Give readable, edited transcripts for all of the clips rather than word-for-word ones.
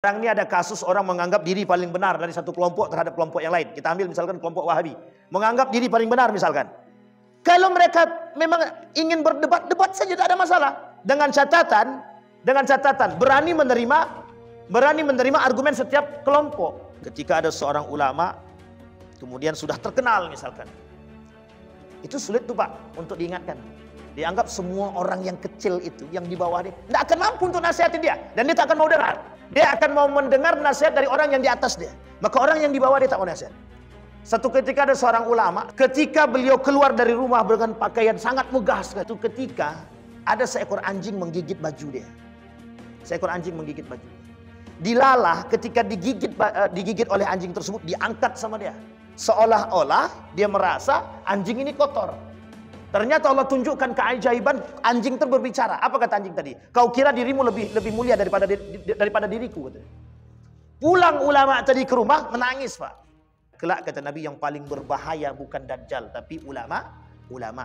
Sekarang ini ada kasus orang menganggap diri paling benar dari satu kelompok terhadap kelompok yang lain. Kita ambil misalkan kelompok Wahabi. Menganggap diri paling benar misalkan. Kalau mereka memang ingin berdebat, debat saja, tidak ada masalah. Dengan catatan berani menerima argumen setiap kelompok. Ketika ada seorang ulama kemudian sudah terkenal misalkan, itu sulit tuh Pak untuk diingatkan. Dianggap semua orang yang kecil itu, yang di bawah dia, tidak akan mampu untuk nasihatin dia, dan dia tak akan mau dengar. Dia akan mau mendengar nasihat dari orang yang di atas dia. Maka orang yang di bawah dia tak mau nasihat. Satu ketika ada seorang ulama, ketika beliau keluar dari rumah dengan pakaian sangat megah, itu ketika ada seekor anjing menggigit baju dia. Seekor anjing menggigit baju. Dilalah ketika digigit oleh anjing tersebut, diangkat sama dia. Seolah-olah dia merasa anjing ini kotor. Ternyata Allah tunjukkan keajaiban, anjing itu berbicara. Apa kata anjing tadi? Kau kira dirimu lebih mulia daripada diriku. Pulang ulama tadi ke rumah menangis Pak. Kelak kata Nabi yang paling berbahaya bukan Dajjal, tapi ulama,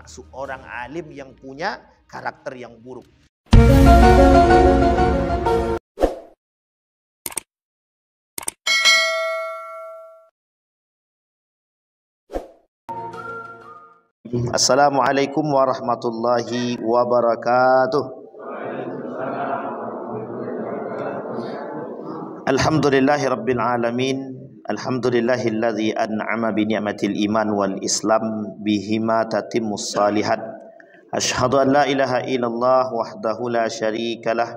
seorang alim yang punya karakter yang buruk. Assalamualaikum warahmatullahi wabarakatuh. Alhamdulillahi rabbil alamin. Alhamdulillahilladzi an'ama bi ni'matil iman wal islam bihima tatimmus salihat. Asyhadu an la ilaha illallah wahdahu la syarikalah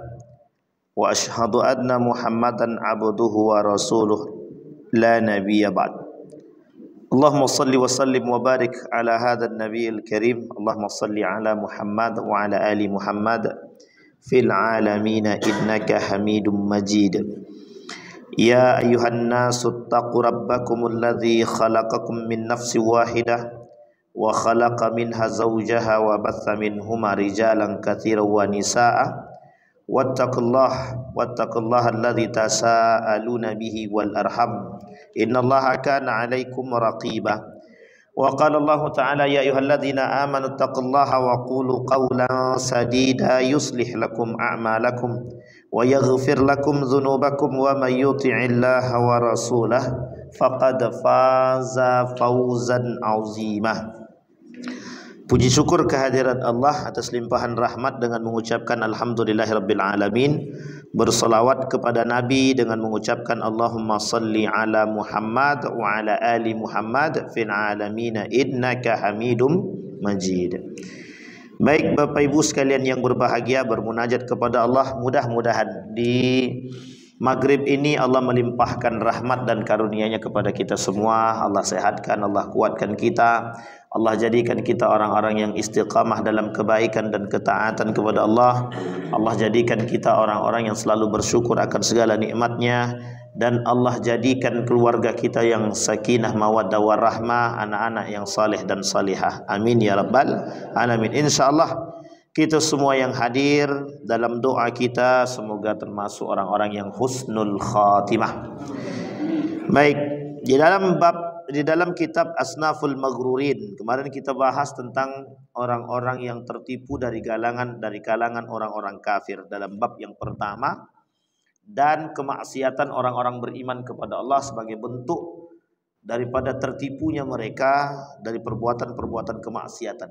wa asyhadu anna Muhammadan abduhu wa rasuluh la nabiyya ba'd. Allahumma salli wa sallim wa barik ala hadzal nabiyil karim. Allahumma salli ala Muhammad wa ala ali Muhammad fil alamin innaka Hamidum Majid. Ya ayuhan nasu taqu rabbakumul ladzi khalaqakum min nafsin wahidah wa khalaqa minha zawjaha wa batha minhuma rijalan katsiran wa nisaa'a wattaqullaha alladzi tasaaluna bihi wal arham innallaha kana 'alaikum raqiba. Wa qala Allah ta'ala ya ayyuhalladzina amanu taqullaha wa qulu qawlan sadida yuslih lakum a'malakum wa yaghfir lakum dhunubakum wa may yuti'illaha wa rasulahu faqad faza fawzan 'azima. Puji syukur kehadiran Allah atas limpahan rahmat dengan mengucapkan alhamdulillahirabbil alamin. Berselawat kepada Nabi dengan mengucapkan Allahumma salli ala Muhammad wa ala ali Muhammad fil alamin innaka Hamidum Majid. Baik Bapak Ibu sekalian yang berbahagia, bermunajat kepada Allah, mudah-mudahan di maghrib ini Allah melimpahkan rahmat dan karunia-Nya kepada kita semua. Allah sehatkan, Allah kuatkan kita, Allah jadikan kita orang-orang yang istiqamah dalam kebaikan dan ketaatan kepada Allah. Allah jadikan kita orang-orang yang selalu bersyukur akan segala nikmat-Nya, dan Allah jadikan keluarga kita yang sakinah mawaddah warahmah, anak-anak yang saleh dan salihah. Amin ya rabbal alamin. Insyaallah kita semua yang hadir dalam doa kita semoga termasuk orang-orang yang husnul khatimah. Baik, di dalam kitab Asnaful Maghrurin kemarin kita bahas tentang orang-orang yang tertipu dari kalangan orang-orang kafir dalam bab yang pertama, dan kemaksiatan orang-orang beriman kepada Allah sebagai bentuk daripada tertipunya mereka dari perbuatan-perbuatan kemaksiatan.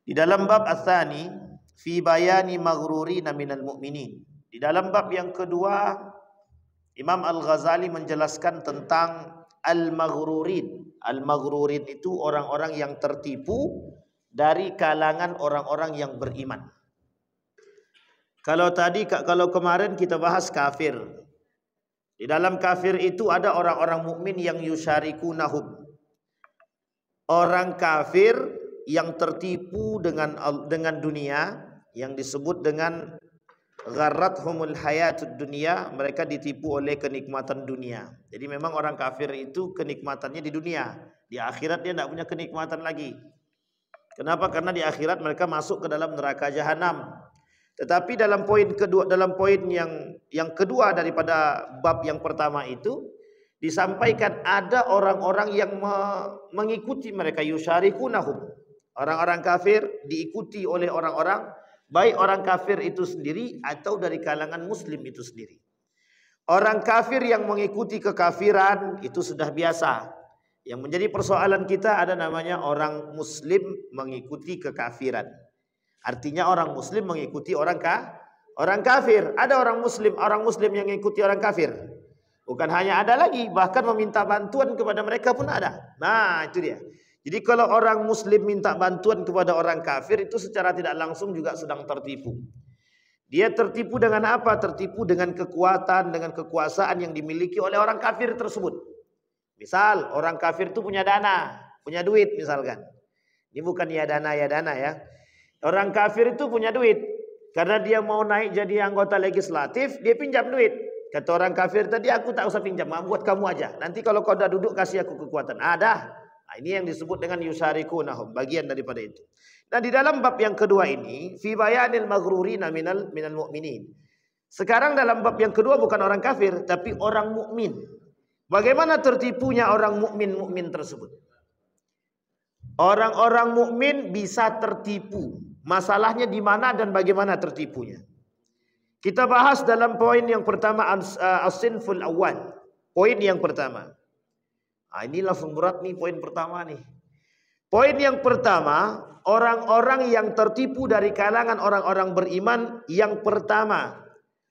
Di dalam bab Ats-Tsani fi bayani maghrurina minal mu'minin, di dalam bab yang kedua Imam Al-Ghazali menjelaskan tentang al-maghrurin. Al-maghrurin itu orang-orang yang tertipu dari kalangan orang-orang yang beriman. Kalau kemarin kita bahas kafir. Di dalam kafir itu ada orang-orang mukmin yang yusyarikunahum. Orang kafir yang tertipu dengan dunia, yang disebut dengan gharrathumul hayatud dunia, mereka ditipu oleh kenikmatan dunia. Jadi memang orang kafir itu kenikmatannya di dunia, di akhirat dia tidak punya kenikmatan lagi. Kenapa? Karena di akhirat mereka masuk ke dalam neraka jahanam. Tetapi dalam poin yang kedua daripada bab yang pertama itu disampaikan ada orang-orang yang mengikuti mereka, yusyarikunahum. Orang-orang kafir diikuti oleh orang-orang, baik orang kafir itu sendiri atau dari kalangan muslim itu sendiri. Orang kafir yang mengikuti kekafiran itu sudah biasa. Yang menjadi persoalan kita ada namanya orang muslim mengikuti kekafiran. Artinya orang muslim mengikuti orang kafir. Ada orang muslim yang mengikuti orang kafir. Bukan hanya ada lagi, bahkan meminta bantuan kepada mereka pun ada. Nah, itu dia. Jadi kalau orang muslim minta bantuan kepada orang kafir itu secara tidak langsung juga sedang tertipu. Dia tertipu dengan apa? Tertipu dengan kekuatan, dengan kekuasaan yang dimiliki oleh orang kafir tersebut. Misal orang kafir itu punya dana, punya duit misalkan. Ini bukan ya dana ya. Orang kafir itu punya duit. Karena dia mau naik jadi anggota legislatif, dia pinjam duit. Kata orang kafir tadi, aku tak usah pinjam, buat kamu aja. Nanti kalau kau dah duduk kasih aku kekuatan. Ada. Nah, ini yang disebut dengan yusarikunahum, bagian daripada itu. Nah, di dalam bab yang kedua ini, fi bayanil maghrurina minal mu'minin. Sekarang dalam bab yang kedua bukan orang kafir, tapi orang mukmin. Bagaimana tertipunya orang mukmin tersebut? Orang-orang mukmin bisa tertipu. Masalahnya di mana dan bagaimana tertipunya? Kita bahas dalam poin yang pertama, as-sinful awal. Poin yang pertama. Nah, ini langsung berat nih poin pertama nih. Poin yang pertama, orang-orang yang tertipu dari kalangan orang-orang beriman. Yang pertama,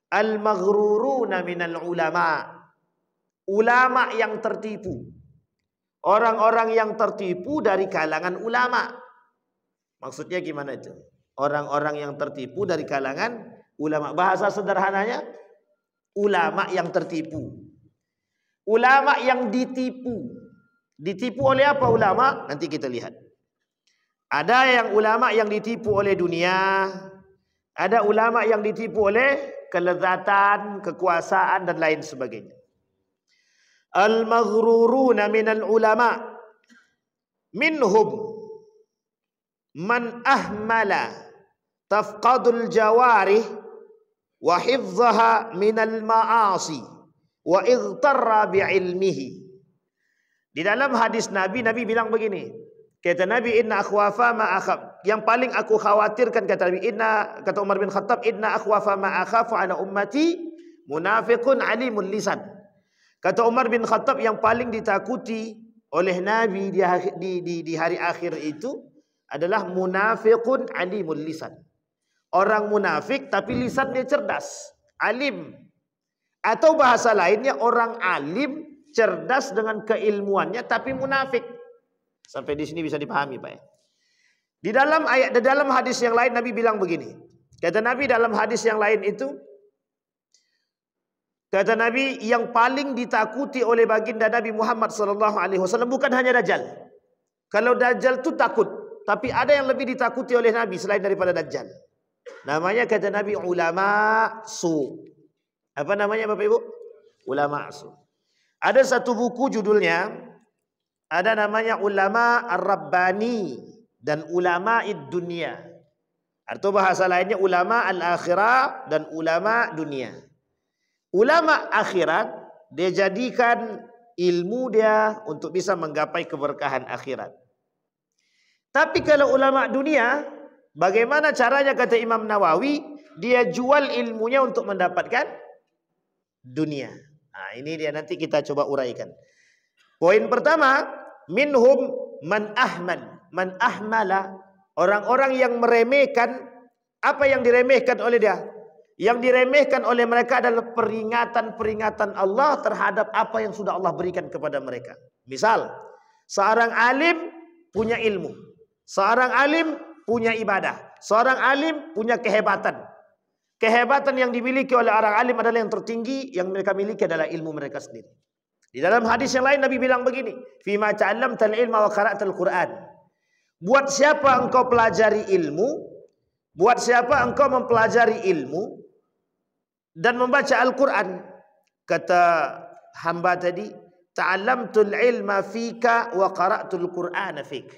al-maghruruna minal ulama. Ulama yang tertipu. Orang-orang yang tertipu dari kalangan ulama. Maksudnya gimana itu? Orang-orang yang tertipu dari kalangan ulama. Bahasa sederhananya, ulama yang tertipu. Ulama yang ditipu. Ditipu oleh apa ulama? Nanti kita lihat. Ada yang ulama yang ditipu oleh dunia. Ada ulama yang ditipu oleh kelezatan, kekuasaan dan lain sebagainya. Al-maghruruna minal ulama. Minhum man ahmala tafqadul jawarih wa hifzaha minal ma'asi wa igtarra bi'ilmihi. Di dalam hadis Nabi bilang begini. Kata Nabi, inna akhwafa ma akhaf. Yang paling aku khawatirkan, kata Nabi, kata Umar bin Khattab, inna akhwafa ma akhafu ala ummati munafiqun alimul lisan. Kata Umar bin Khattab, yang paling ditakuti oleh Nabi di hari akhir itu adalah munafiqun alimul lisan. Orang munafik tapi lisannya cerdas, alim. Atau bahasa lainnya orang alim, cerdas dengan keilmuannya tapi munafik. Sampai di sini bisa dipahami, Pak ya. Di dalam hadis yang lain Nabi bilang begini. Kata Nabi dalam hadis yang lain itu, kata Nabi, yang paling ditakuti oleh baginda Nabi Muhammad SAW bukan hanya Dajjal. Kalau Dajjal itu takut, tapi ada yang lebih ditakuti oleh Nabi selain daripada Dajjal. Namanya kata Nabi ulama su. Apa namanya Bapak Ibu? Ulama su. Ada satu buku judulnya, ada namanya ulama ar-rabbani dan ulama id-dunya. Atau bahasa lainnya ulama al-akhirah dan ulama dunia. Ulama akhirat, dia jadikan ilmu dia untuk bisa menggapai keberkahan akhirat. Tapi kalau ulama dunia, bagaimana caranya kata Imam Nawawi? Dia jual ilmunya untuk mendapatkan dunia. Nah, ini dia nanti kita coba uraikan. Poin pertama, minhum man ahmala, orang-orang yang meremehkan apa yang diremehkan oleh dia. Yang diremehkan oleh mereka adalah peringatan-peringatan Allah terhadap apa yang sudah Allah berikan kepada mereka. Misal, seorang alim punya ilmu. Seorang alim punya ibadah. Seorang alim punya kehebatan. Kehebatan yang dimiliki oleh orang alim adalah yang tertinggi. Yang mereka miliki adalah ilmu mereka sendiri. Di dalam hadis yang lain Nabi bilang begini. Fima ta'allamtal ilma wa qara'tal Qur'an. Buat siapa engkau pelajari ilmu, buat siapa engkau mempelajari ilmu dan membaca Al-Quran, kata hamba tadi, ta'allamtul ilma fika wa qara'tul Qur'ana fik.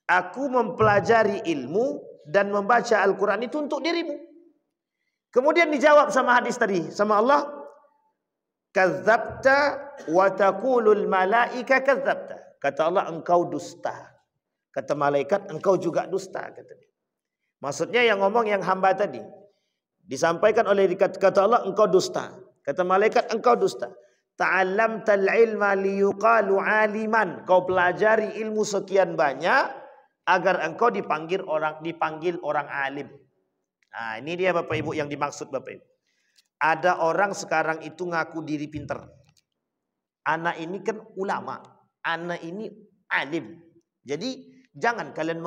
Aku mempelajari ilmu dan membaca Al-Quran itu untuk dirimu. Kemudian dijawab sama hadis tadi, sama Allah, kadzabta wa taqulul malaika kadzabta. Kata Allah, engkau dusta. Kata malaikat, engkau juga dusta, kata dia. Maksudnya yang ngomong yang hamba tadi. Disampaikan oleh kata Allah, engkau dusta. Kata malaikat, engkau dusta. Ta'allamtal ilma liyuqalu aliman. Kau pelajari ilmu sekian banyak agar engkau dipanggil orang alim. Nah, ini dia Bapak Ibu yang dimaksud Bapak Ibu. Ada orang sekarang itu ngaku diri pinter. Anak ini kan ulama, anak ini alim. Jadi jangan kalian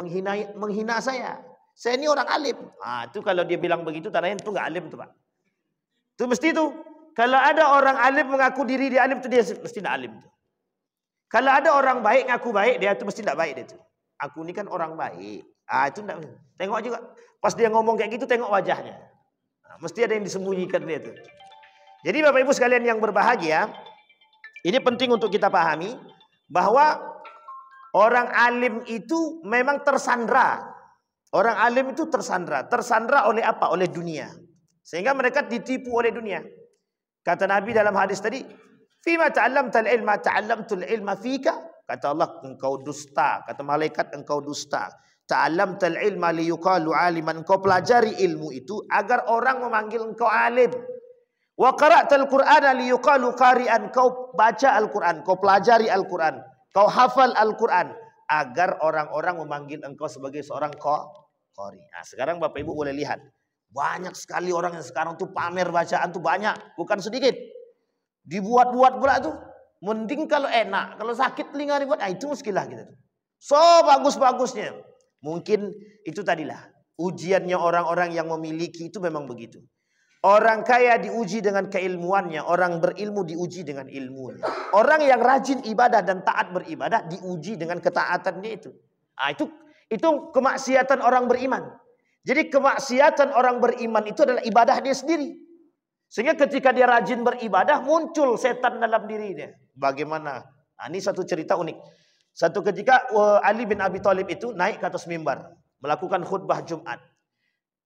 menghina saya. Saya ini orang alim. Ah, itu kalau dia bilang begitu tandanya itu nggak alim tuh Pak. Itu mesti itu. Kalau ada orang alim mengaku diri dia alim itu dia mesti tidak alim tuh. Kalau ada orang baik ngaku baik dia itu mesti tidak baik dia tuh. Aku ini kan orang baik. Ah itu tidak. Tengok juga pas dia ngomong kayak gitu tengok wajahnya. Nah, mesti ada yang disembunyikan dia tuh. Jadi Bapak Ibu sekalian yang berbahagia, ini penting untuk kita pahami bahwa orang alim itu memang tersandra. Orang alim itu tersandra. Tersandra oleh apa? Oleh dunia. Sehingga mereka ditipu oleh dunia. Kata Nabi dalam hadis tadi, "Fima ta'allamtal ilma ta'allamtul ilma fika." Kata Allah, engkau dusta. Kata malaikat, engkau dusta. Ta'allamtal ilma liyuqalu aliman. Engkau pelajari ilmu itu agar orang memanggil engkau alim. Wa qara'tal Qur'ana liyuqalu qari'an. Kau baca Al-Qur'an, kau pelajari Al-Qur'an, kau hafal Al-Qur'an agar orang-orang memanggil engkau sebagai seorang qari. Nah, sekarang Bapak Ibu boleh lihat. Banyak sekali orang yang sekarang tuh pamer bacaan tuh banyak, bukan sedikit. Dibuat-buat pula tuh. Mending kalau enak, kalau sakit telinga dibuat, itu muskilah gitu. So bagus-bagusnya. Mungkin itu tadilah ujiannya orang-orang yang memiliki itu memang begitu. Orang kaya diuji dengan keilmuannya, orang berilmu diuji dengan ilmunya. Orang yang rajin ibadah dan taat beribadah diuji dengan ketaatannya itu. Nah, itu kemaksiatan orang beriman. Jadi kemaksiatan orang beriman itu adalah ibadah dia sendiri. Sehingga ketika dia rajin beribadah muncul setan dalam dirinya. Bagaimana? Nah, ini satu cerita unik. Satu ketika Ali bin Abi Thalib itu naik ke atas mimbar melakukan khutbah Jumat.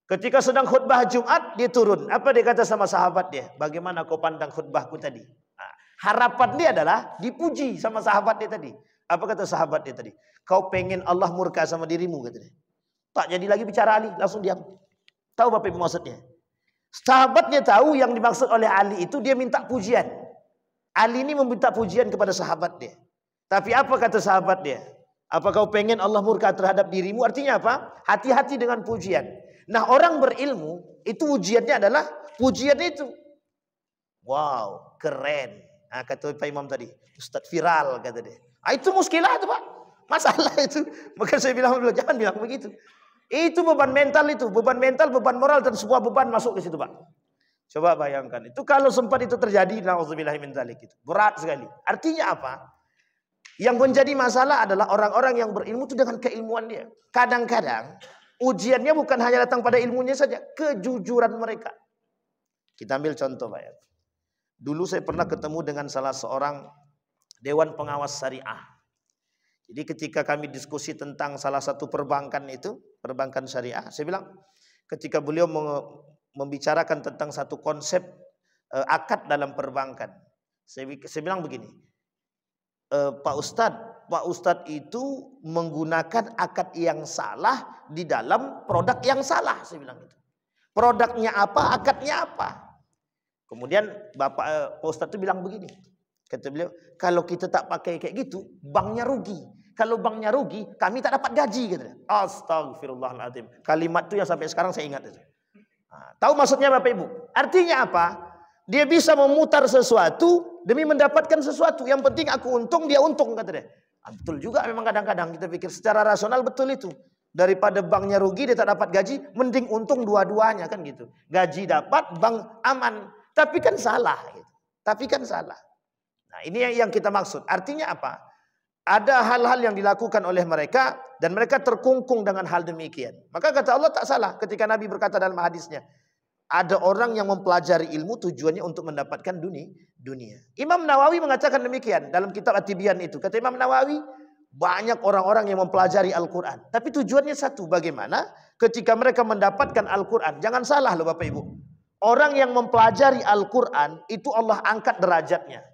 Ketika sedang khutbah Jumat dia turun. Apa dia kata sama sahabat dia? Bagaimana kau pandang khutbahku tadi? Nah, harapan dia adalah dipuji sama sahabat dia tadi. Apa kata sahabat dia tadi? Kau pengen Allah murka sama dirimu katanya. Tak jadi lagi bicara Ali, langsung diam. Tahu Bapak Ibu maksudnya? Sahabatnya tahu yang dimaksud oleh Ali itu dia minta pujian. Ali ini meminta pujian kepada sahabat dia. Tapi apa kata sahabat dia? Apa kau pengen Allah murka terhadap dirimu? Artinya apa? Hati-hati dengan pujian. Nah, orang berilmu itu ujiannya adalah pujian itu. Wow, keren. Nah, kata Pak Imam tadi, Ustadz viral kata dia. Ah, itu muskilah itu Pak. Masalah itu. Maka saya bilang dulu jangan bilang begitu. Itu beban mental itu, beban mental, beban moral dan sebuah beban masuk ke situ, Pak. Coba bayangkan. Itu kalau sempat itu terjadi, nauzubillahi min dzalik itu. Berat sekali. Artinya apa? Yang menjadi masalah adalah orang-orang yang berilmu itu dengan keilmuan dia. Kadang-kadang ujiannya bukan hanya datang pada ilmunya saja, kejujuran mereka. Kita ambil contoh, Pak. Dulu saya pernah ketemu dengan salah seorang dewan pengawas syariah. Jadi ketika kami diskusi tentang salah satu perbankan itu, perbankan syariah, saya bilang ketika beliau membicarakan tentang satu konsep akad dalam perbankan, saya bilang begini, Pak Ustadz itu menggunakan akad yang salah di dalam produk yang salah, saya bilang itu. Produknya apa, akadnya apa? Kemudian Pak Ustadz itu bilang begini, kata beliau, kalau kita tak pakai kayak gitu, banknya rugi. Kalau banknya rugi, kami tak dapat gaji. Gitu. Astagfirullahaladzim. Kalimat itu yang sampai sekarang saya ingat. Nah, tahu maksudnya Bapak Ibu? Artinya apa? Dia bisa memutar sesuatu demi mendapatkan sesuatu. Yang penting aku untung, dia untung. Kata dia. Betul juga memang kadang-kadang kita pikir secara rasional betul itu. Daripada banknya rugi, dia tak dapat gaji, mending untung dua-duanya kan gitu. Gaji dapat, bank aman. Tapi kan salah. Gitu. Tapi kan salah. Nah, ini yang kita maksud. Artinya apa? Ada hal-hal yang dilakukan oleh mereka dan mereka terkungkung dengan hal demikian. Maka kata Allah tak salah ketika Nabi berkata dalam hadisnya, ada orang yang mempelajari ilmu tujuannya untuk mendapatkan dunia. Imam Nawawi mengatakan demikian dalam kitab At-Tibyan itu. Kata Imam Nawawi, banyak orang-orang yang mempelajari Al-Quran. Tapi tujuannya satu, bagaimana ketika mereka mendapatkan Al-Quran. Jangan salah loh Bapak Ibu. Orang yang mempelajari Al-Quran itu Allah angkat derajatnya.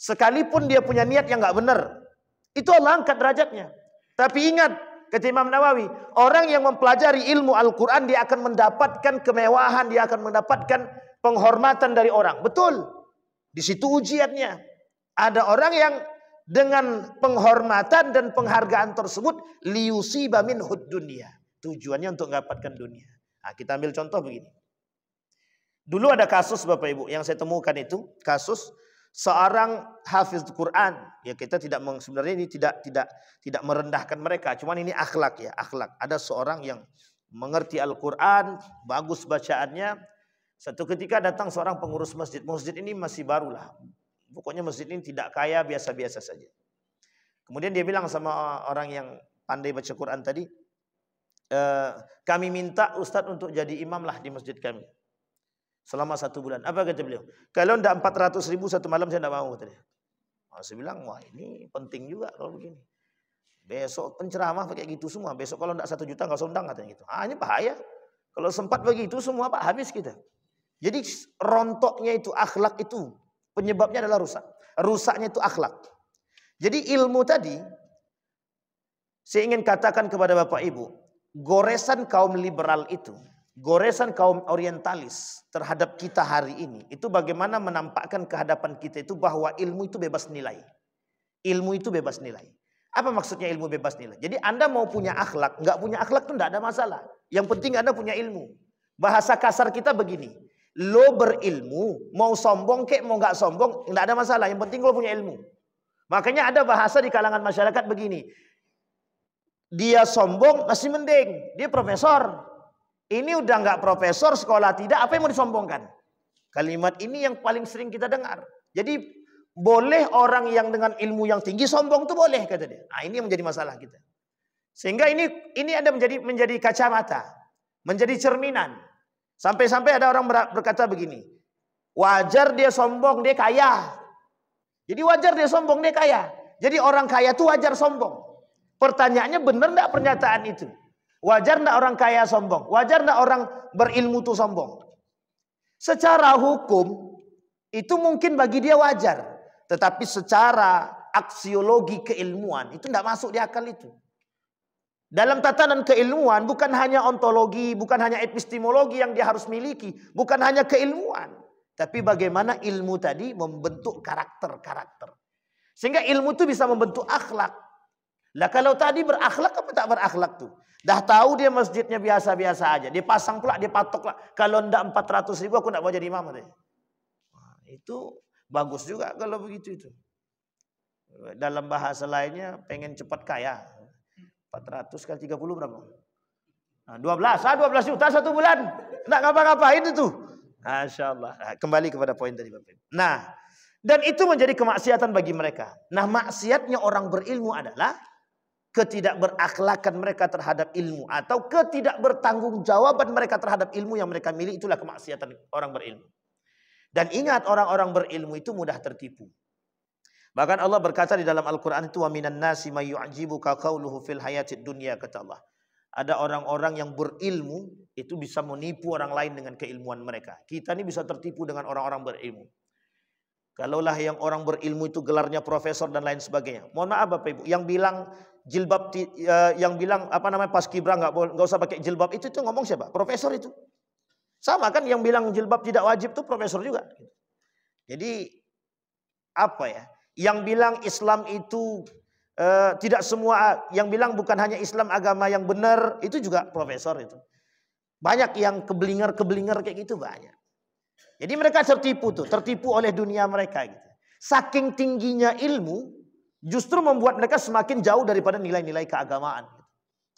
Sekalipun dia punya niat yang nggak benar, itu Allah angkat derajatnya. Tapi ingat, kata Imam Nawawi, orang yang mempelajari ilmu Al-Quran, dia akan mendapatkan kemewahan, dia akan mendapatkan penghormatan dari orang. Betul. Di situ ujiannya. Ada orang yang dengan penghormatan dan penghargaan tersebut liyusiba minhud dunya. Tujuannya untuk mendapatkan dunia. Nah, kita ambil contoh begini. Dulu ada kasus Bapak Ibu yang saya temukan itu kasus seorang hafiz Quran. Ya kita sebenarnya ini tidak merendahkan mereka, cuman ini akhlak ya, akhlak. Ada seorang yang mengerti Al-Quran, bagus bacaannya. Satu ketika datang seorang pengurus masjid. Masjid ini masih barulah. Pokoknya masjid ini tidak kaya, biasa-biasa saja. Kemudian dia bilang sama orang yang pandai baca Quran tadi, kami minta Ustadz untuk jadi imam lah di masjid kami. Selama 1 bulan. Apa kata beliau? Kalau tidak 400.000 satu malam saya tidak mau. Kata dia. Nah, saya bilang, wah ini penting juga kalau begini. Besok penceramah pakai gitu semua. Besok kalau tidak 1 juta nggak usah undang katanya gitu. Ah ini bahaya. Kalau sempat begitu semua Pak habis kita. Jadi rontoknya itu akhlak itu penyebabnya adalah rusak. Rusaknya itu akhlak. Jadi ilmu tadi saya ingin katakan kepada Bapak Ibu, goresan kaum liberal itu, goresan kaum orientalis terhadap kita hari ini itu bagaimana menampakkan kehadapan kita itu bahwa ilmu itu bebas nilai. Ilmu itu bebas nilai. Apa maksudnya ilmu bebas nilai? Jadi Anda mau punya akhlak, nggak punya akhlak itu nggak ada masalah. Yang penting Anda punya ilmu. Bahasa kasar kita begini, lo berilmu, mau sombong kek mau nggak sombong nggak ada masalah. Yang penting lo punya ilmu. Makanya ada bahasa di kalangan masyarakat begini, dia sombong masih mending, dia profesor. Ini udah nggak profesor, sekolah tidak, apa yang mau disombongkan? Kalimat ini yang paling sering kita dengar. Jadi boleh orang yang dengan ilmu yang tinggi sombong tuh boleh kata dia. Nah ini yang menjadi masalah kita. Sehingga ini ada menjadi kacamata, menjadi cerminan. Sampai-sampai ada orang berkata begini, wajar dia sombong, dia kaya. Jadi wajar dia sombong, dia kaya. Jadi orang kaya tuh wajar sombong. Pertanyaannya benar enggak pernyataan itu? Wajar enggak orang kaya sombong? Wajar enggak orang berilmu tuh sombong? Secara hukum itu mungkin bagi dia wajar. Tetapi secara aksiologi keilmuan itu enggak masuk di akal itu. Dalam tatanan keilmuan bukan hanya ontologi, bukan hanya epistemologi yang dia harus miliki. Bukan hanya keilmuan. Tapi bagaimana ilmu tadi membentuk karakter-karakter. Sehingga ilmu itu bisa membentuk akhlak. Lah kalau tadi berakhlak apa tak berakhlak tuh? Dah tahu dia masjidnya biasa-biasa aja. Dia pasang pula, dia patok lah. Kalau ndak 400.000 aku ndak mau jadi imam. Nah, itu bagus juga kalau begitu itu. Dalam bahasa lainnya pengen cepat kaya. 400 kali 30 berapa? Nah, 12 juta 1 bulan. Ndak ngapa-ngapain itu. Masya Allah. Nah, kembali kepada poin tadi Bapak. Nah, dan itu menjadi kemaksiatan bagi mereka. Nah, maksiatnya orang berilmu adalah ketidakberakhlakan mereka terhadap ilmu atau ketidakbertanggungjawaban mereka terhadap ilmu yang mereka miliki, itulah kemaksiatan orang berilmu. Dan ingat, orang-orang berilmu itu mudah tertipu. Bahkan Allah berkata di dalam Al-Quran itu, wa minan nasi may yu'jibuka qawluhu fil hayatid dunya, kata Allah. Ada orang-orang yang berilmu itu bisa menipu orang lain dengan keilmuan mereka. Kita ini bisa tertipu dengan orang-orang berilmu. Kalaulah yang orang berilmu itu gelarnya profesor dan lain sebagainya. Mohon maaf Bapak Ibu, yang bilang jilbab, yang bilang apa namanya paskibra nggak usah pakai jilbab itu ngomong siapa? Profesor itu. Sama kan yang bilang jilbab tidak wajib itu profesor juga. Jadi apa ya? Yang bilang Islam itu tidak semua, yang bilang bukan hanya Islam agama yang benar itu juga profesor itu. Banyak yang keblinger kayak gitu banyak. Jadi mereka tertipu oleh dunia mereka gitu. Saking tingginya ilmu justru membuat mereka semakin jauh daripada nilai-nilai keagamaan.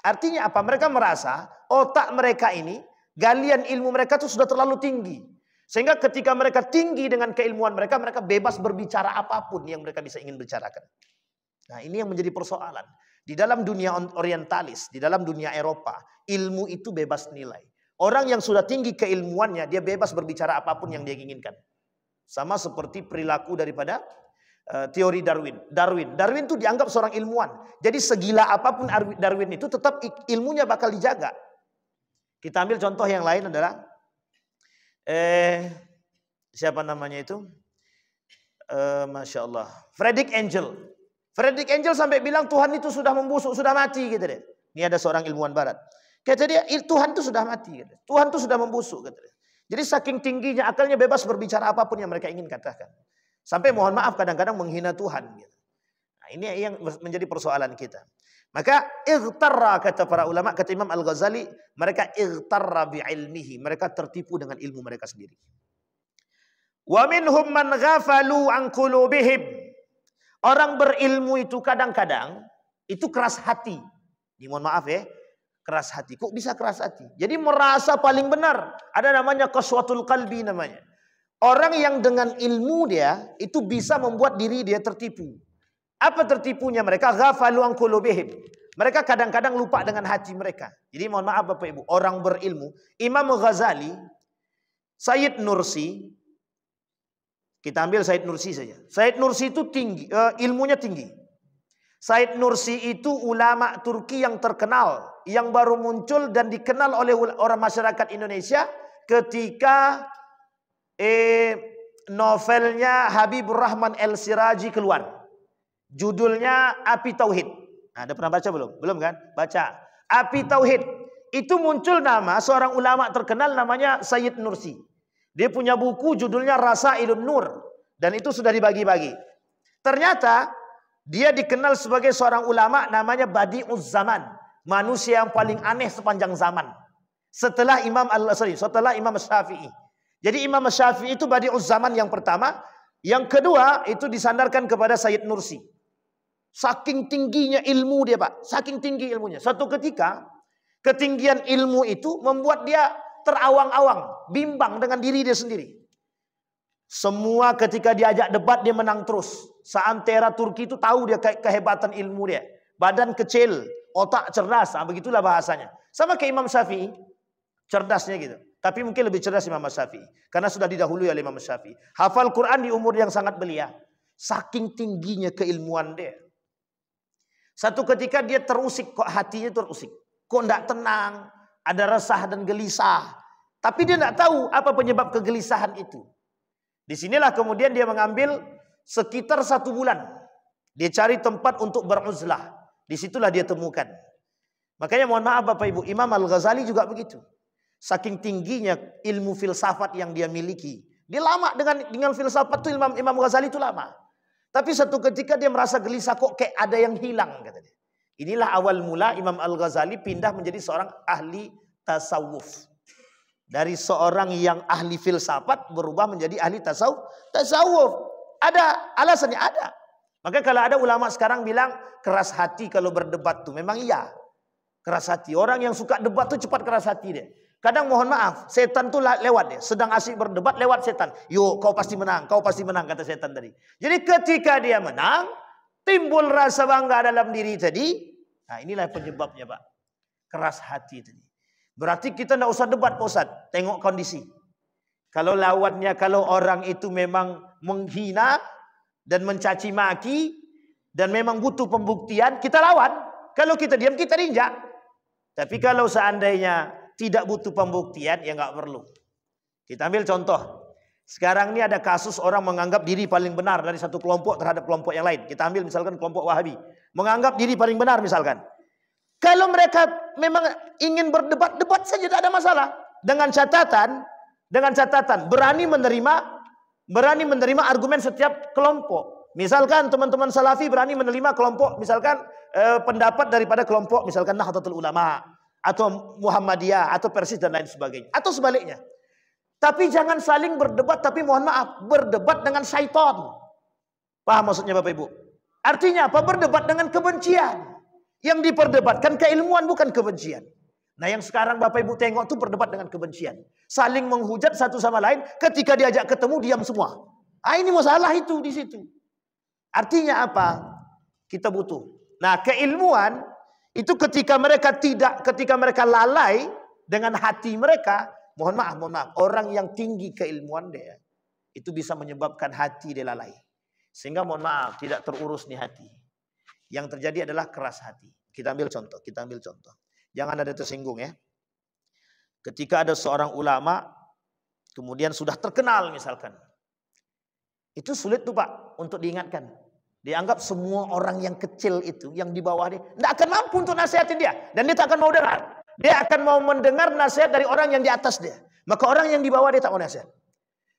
Artinya apa? Mereka merasa otak mereka ini, galian ilmu mereka itu sudah terlalu tinggi. Sehingga ketika mereka tinggi dengan keilmuan mereka, mereka bebas berbicara apapun yang mereka bisa ingin bicarakan. Nah ini yang menjadi persoalan. Di dalam dunia orientalis, di dalam dunia Eropa, ilmu itu bebas nilai. Orang yang sudah tinggi keilmuannya, dia bebas berbicara apapun yang dia inginkan. Sama seperti perilaku daripada teori Darwin. Darwin itu dianggap seorang ilmuwan. Jadi segila apapun Darwin itu tetap ilmunya bakal dijaga. Kita ambil contoh yang lain adalah siapa namanya itu? Masya Allah. Friedrich Engel. Friedrich Engel sampai bilang Tuhan itu sudah membusuk, sudah mati gitu deh. Ini ada seorang ilmuwan barat. Kata dia, Tuhan itu sudah mati. Gitu. Tuhan itu sudah membusuk. Gitu. Jadi saking tingginya akalnya bebas berbicara apapun yang mereka ingin katakan. Sampai mohon maaf kadang-kadang menghina Tuhan. Nah, ini yang menjadi persoalan kita. Maka ightarra, kata para ulama, kata Imam Al-Ghazali, mereka ightarra bi'ilmihi, mereka tertipu dengan ilmu mereka sendiri. Wa minhum man ghafalu an qulubihim. Orang berilmu itu kadang-kadang itu keras hati. Ini mohon maaf ya, keras hati. Kok bisa keras hati? Jadi merasa paling benar. Ada namanya qaswatul qalbi namanya. Orang yang dengan ilmu dia itu bisa membuat diri dia tertipu. Apa tertipunya mereka? Ghafalu an qulubihim. Mereka kadang-kadang lupa dengan hati mereka. Jadi mohon maaf Bapak Ibu, orang berilmu, Imam Ghazali, Sayyid Nursi, kita ambil Sayyid Nursi saja. Sayyid Nursi itu tinggi, ilmunya tinggi. Sayyid Nursi itu ulama Turki yang terkenal, yang baru muncul dan dikenal oleh orang masyarakat Indonesia ketika novelnya Habibur Rahman El-Siraji keluar. Judulnya Api Tauhid. Nah, ada pernah baca belum? Belum kan? Baca. Api Tauhid. Itu muncul nama seorang ulama terkenal namanya Sayyid Nursi. Dia punya buku judulnya Rasailun Nur. Dan itu sudah dibagi-bagi. Ternyata dia dikenal sebagai seorang ulama namanya Badi'uz Zaman. Manusia yang paling aneh sepanjang zaman. Setelah Imam Syafi'i. Jadi Imam Syafi'i itu Badi'uz Zaman yang pertama. Yang kedua itu disandarkan kepada Sayyid Nursi. Saking tingginya ilmu dia Pak. Saking tinggi ilmunya. Suatu ketika ketinggian ilmu itu membuat dia terawang-awang. Bimbang dengan diri dia sendiri. Semua ketika diajak debat dia menang terus. Seantera Turki itu tahu dia kehebatan ilmu dia. Badan kecil. Otak cerdas. Nah, begitulah bahasanya. Sama kayak Imam Syafi'i. Cerdasnya gitu. Tapi mungkin lebih cerdas Imam Syafi'i. Karena sudah didahului oleh Imam Syafi'i. Hafal Quran di umur yang sangat belia. Saking tingginya keilmuan dia. Satu ketika dia terusik. Kok hatinya terusik. Kok tidak tenang. Ada resah dan gelisah. Tapi dia tidak tahu apa penyebab kegelisahan itu. Disinilah kemudian dia mengambil sekitar 1 bulan. Dia cari tempat untuk beruzlah. Disitulah dia temukan. Makanya mohon maaf Bapak Ibu. Imam Al-Ghazali juga begitu. Saking tingginya ilmu filsafat yang dia miliki. Dia lama dengan filsafat itu Imam Ghazali itu lama. Tapi satu ketika dia merasa gelisah kok kayak ada yang hilang katanya. Inilah awal mula Imam Al-Ghazali pindah menjadi seorang ahli tasawuf. Dari seorang yang ahli filsafat berubah menjadi ahli tasawuf. Ada alasannya, ada. Maka kalau ada ulama sekarang bilang keras hati kalau berdebat tuh memang iya. Keras hati. Orang yang suka debat tuh cepat keras hati dia. Kadang mohon maaf, setan tuh lewat dia. Sedang asik berdebat lewat setan. Yuk kau pasti menang kata setan tadi. Jadi ketika dia menang, timbul rasa bangga dalam diri tadi. Nah inilah penyebabnya Pak. Keras hati tadi. Berarti kita tidak usah debat Pak Ustaz. Tengok kondisi. Kalau lawannya, kalau orang itu memang menghina dan mencaci maki. Dan memang butuh pembuktian, kita lawan. Kalau kita diam, kita injak. Tapi kalau seandainya tidak butuh pembuktian, ya nggak perlu. Kita ambil contoh. Sekarang ini ada kasus orang menganggap diri paling benar dari satu kelompok terhadap kelompok yang lain. Kita ambil misalkan kelompok Wahabi. Menganggap diri paling benar misalkan. Kalau mereka memang ingin berdebat, debat saja tidak ada masalah. Dengan catatan berani menerima argumen setiap kelompok. Misalkan teman-teman Salafi berani menerima kelompok, misalkan pendapat daripada kelompok misalkan Nahdlatul Ulama atau Muhammadiyah atau Persis dan lain sebagainya, atau sebaliknya. Tapi jangan saling berdebat, tapi mohon maaf, berdebat dengan syaitan. Paham maksudnya Bapak Ibu? Artinya apa? Berdebat dengan kebencian. Yang diperdebatkan keilmuan bukan kebencian. Nah yang sekarang Bapak Ibu tengok tuh berdebat dengan kebencian. Saling menghujat satu sama lain, ketika diajak ketemu diam semua. Ah ini masalah itu di situ. Artinya apa? Kita butuh. Nah keilmuan itu ketika mereka lalai dengan hati mereka, mohon maaf, orang yang tinggi keilmuan dia, itu bisa menyebabkan hati dia lalai. Sehingga mohon maaf, tidak terurus nih hati. Yang terjadi adalah keras hati. Kita ambil contoh. Jangan ada tersinggung ya. Ketika ada seorang ulama, kemudian sudah terkenal misalkan. Itu sulit tuh Pak, untuk diingatkan. Dianggap semua orang yang kecil itu, yang di bawah dia, tidak akan mampu untuk nasihatin dia. Dan dia tak akan mau dengar. Dia akan mau mendengar nasihat dari orang yang di atas dia. Maka orang yang di bawah dia tak mau nasihat.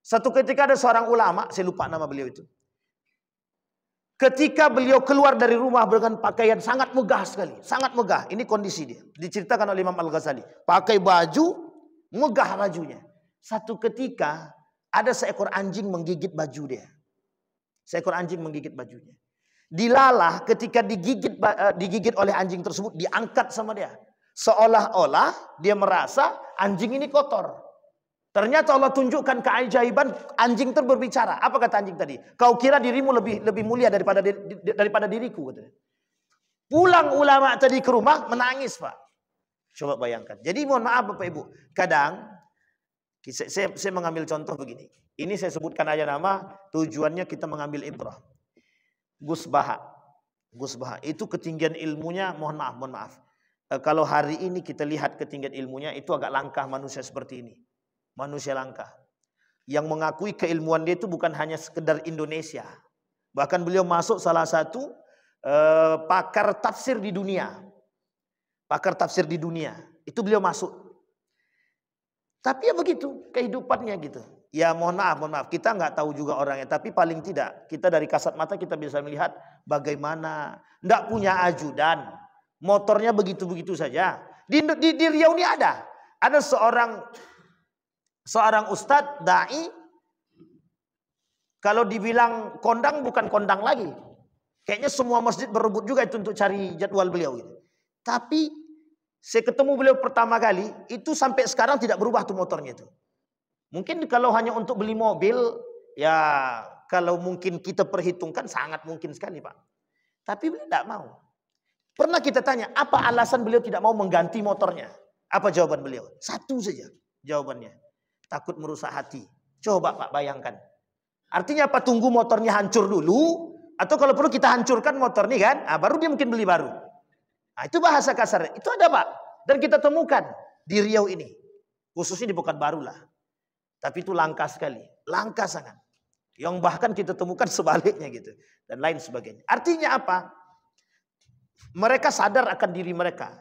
Satu ketika ada seorang ulama, saya lupa nama beliau itu. Ketika beliau keluar dari rumah dengan pakaian sangat megah sekali. Sangat megah. Ini kondisi dia. Diceritakan oleh Imam Al-Ghazali. Pakai baju, megah bajunya. Satu ketika ada seekor anjing menggigit baju dia. Seekor anjing menggigit bajunya. Dilalah ketika digigit oleh anjing tersebut, diangkat sama dia. Seolah-olah dia merasa anjing ini kotor. Ternyata Allah tunjukkan keajaiban, anjing itu berbicara. Apa kata anjing tadi? Kau kira dirimu lebih mulia daripada diriku. Katanya. Pulang ulama tadi ke rumah menangis, Pak. Coba bayangkan. Jadi mohon maaf Bapak Ibu. Kadang saya mengambil contoh begini. Ini saya sebutkan aja nama. Tujuannya kita mengambil ibrah. Gus Baha. Gus Baha. Itu ketinggian ilmunya mohon maaf. Kalau hari ini kita lihat ketinggian ilmunya, itu agak langka manusia seperti ini. Manusia langka. Yang mengakui keilmuan dia itu bukan hanya sekedar Indonesia. Bahkan beliau masuk salah satu pakar tafsir di dunia. Pakar tafsir di dunia. Itu beliau masuk. Tapi ya begitu kehidupannya gitu. Ya mohon maaf. Kita nggak tahu juga orangnya. Tapi paling tidak kita dari kasat mata kita bisa melihat bagaimana. Nggak punya ajudan. Motornya begitu-begitu saja. Di Riau ini ada. Ada seorang ustadz, da'i, kalau dibilang kondang bukan kondang lagi. Kayaknya semua masjid berebut juga itu untuk cari jadwal beliau. Gitu. Tapi saya ketemu beliau pertama kali, itu sampai sekarang tidak berubah tuh motornya itu. Mungkin kalau hanya untuk beli mobil, ya kalau mungkin kita perhitungkan sangat mungkin sekali Pak. Tapi beliau tidak mau. Pernah kita tanya, apa alasan beliau tidak mau mengganti motornya? Apa jawaban beliau? Satu saja jawabannya. Takut merusak hati. Coba Pak bayangkan. Artinya apa? Tunggu motornya hancur dulu. Atau kalau perlu kita hancurkan motor nih kan. Baru dia mungkin beli baru. Nah, itu bahasa kasar. Itu ada Pak. Dan kita temukan di Riau ini. Khususnya di Pekanbaru lah. Tapi itu langka sekali. Langka sangat. Yang bahkan kita temukan sebaliknya gitu. Dan lain sebagainya. Artinya apa? Mereka sadar akan diri mereka.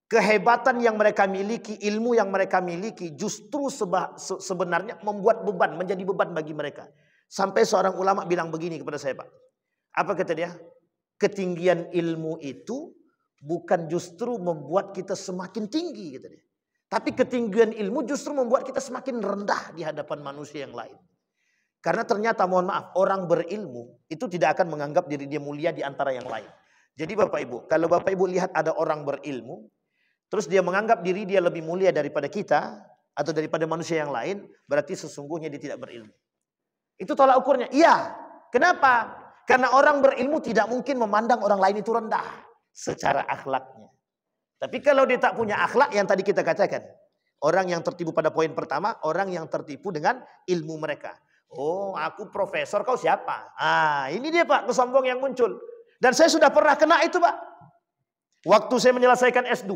Kehebatan yang mereka miliki, ilmu yang mereka miliki justru sebenarnya membuat beban, menjadi beban bagi mereka. Sampai seorang ulama bilang begini kepada saya Pak. Apa kata dia? Ketinggian ilmu itu bukan justru membuat kita semakin tinggi kata dia. Tapi ketinggian ilmu justru membuat kita semakin rendah di hadapan manusia yang lain. Karena ternyata mohon maaf, orang berilmu itu tidak akan menganggap diri dia mulia di antara yang lain. Jadi Bapak Ibu, kalau Bapak Ibu lihat ada orang berilmu, terus dia menganggap diri dia lebih mulia daripada kita atau daripada manusia yang lain, berarti sesungguhnya dia tidak berilmu. Itu tolak ukurnya. Iya. Kenapa? Karena orang berilmu tidak mungkin memandang orang lain itu rendah secara akhlaknya. Tapi kalau dia tak punya akhlak yang tadi kita katakan, orang yang tertipu pada poin pertama, orang yang tertipu dengan ilmu mereka. Oh, aku profesor, kau siapa? Ini dia Pak, kesombong yang muncul. Dan saya sudah pernah kena itu Pak. Waktu saya menyelesaikan S2,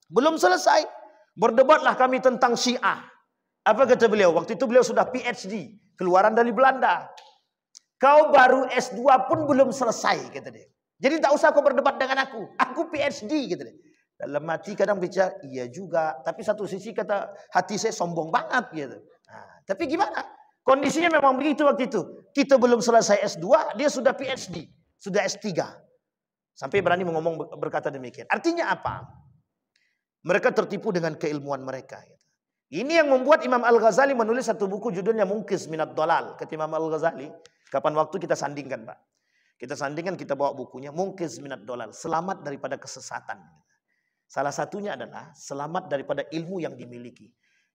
belum selesai. Berdebatlah kami tentang Syiah. Apa kata beliau? Waktu itu beliau sudah PhD. Keluaran dari Belanda. Kau baru S2 pun belum selesai, kata dia. Jadi tak usah kau berdebat dengan aku. Aku PhD, kata dia. Dalam hati kadang bicara, iya juga. Tapi satu sisi kata hati saya sombong banget. Gitu. Tapi gimana? Kondisinya memang begitu waktu itu. Kita belum selesai S2, dia sudah PhD. Sudah S3. Sampai berani berkata demikian. Artinya apa? Mereka tertipu dengan keilmuan mereka. Ini yang membuat Imam Al-Ghazali menulis satu buku judulnya Munqidh Minad Dhalal. Kata Imam Al-Ghazali, kapan waktu kita sandingkan Pak. Kita sandingkan, kita bawa bukunya Munqidh Minad Dhalal. Selamat daripada kesesatan. Salah satunya adalah selamat daripada ilmu yang dimiliki.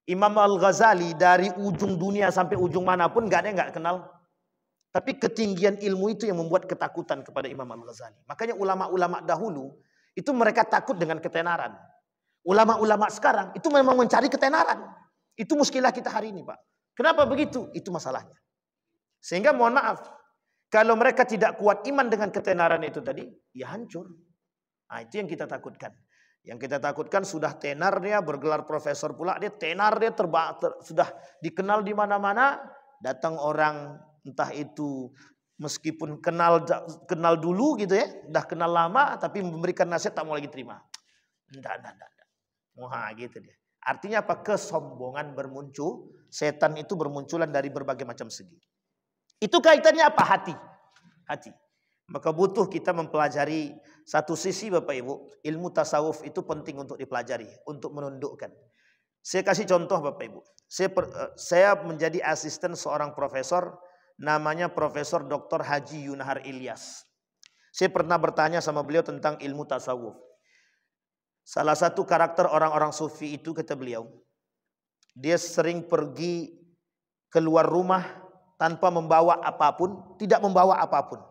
Imam Al-Ghazali dari ujung dunia sampai ujung manapun gak ada yang gak kenal. Tapi ketinggian ilmu itu yang membuat ketakutan kepada Imam Al-Ghazali. Makanya ulama-ulama dahulu itu mereka takut dengan ketenaran. Ulama-ulama sekarang itu memang mencari ketenaran. Itu muskilah kita hari ini Pak. Kenapa begitu? Itu masalahnya. Sehingga mohon maaf, kalau mereka tidak kuat iman dengan ketenaran itu tadi, ya hancur. Itu yang kita takutkan. Yang kita takutkan sudah tenar dia, bergelar profesor pula, dia tenar dia sudah dikenal di mana-mana, datang orang entah itu meskipun kenal dulu gitu ya, udah kenal lama tapi memberikan nasihat tak mau lagi terima. Enggak. Wah gitu dia. Artinya apa? Kesombongan bermuncul. Setan itu bermunculan dari berbagai macam segi. Itu kaitannya apa? Hati. Hati. Maka butuh kita mempelajari satu sisi Bapak Ibu. Ilmu tasawuf itu penting untuk dipelajari. Untuk menundukkan. Saya kasih contoh Bapak Ibu. Saya menjadi asisten seorang profesor. Namanya Profesor Dr. Haji Yunahar Ilyas. Saya pernah bertanya sama beliau tentang ilmu tasawuf. Salah satu karakter orang-orang sufi itu kata beliau. Dia sering pergi keluar rumah tanpa membawa apapun. Tidak membawa apapun.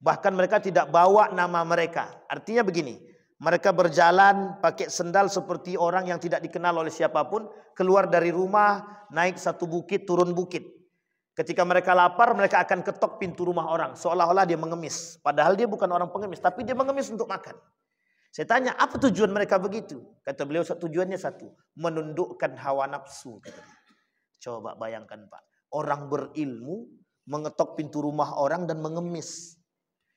Bahkan mereka tidak bawa nama mereka. Artinya begini. Mereka berjalan pakai sendal seperti orang yang tidak dikenal oleh siapapun. Keluar dari rumah, naik satu bukit, turun bukit. Ketika mereka lapar, mereka akan ketok pintu rumah orang. Seolah-olah dia mengemis. Padahal dia bukan orang pengemis, tapi dia mengemis untuk makan. Saya tanya, apa tujuan mereka begitu? Kata beliau, tujuannya satu. Menundukkan hawa nafsu. Coba bayangkan Pak. Orang berilmu, mengetok pintu rumah orang dan mengemis.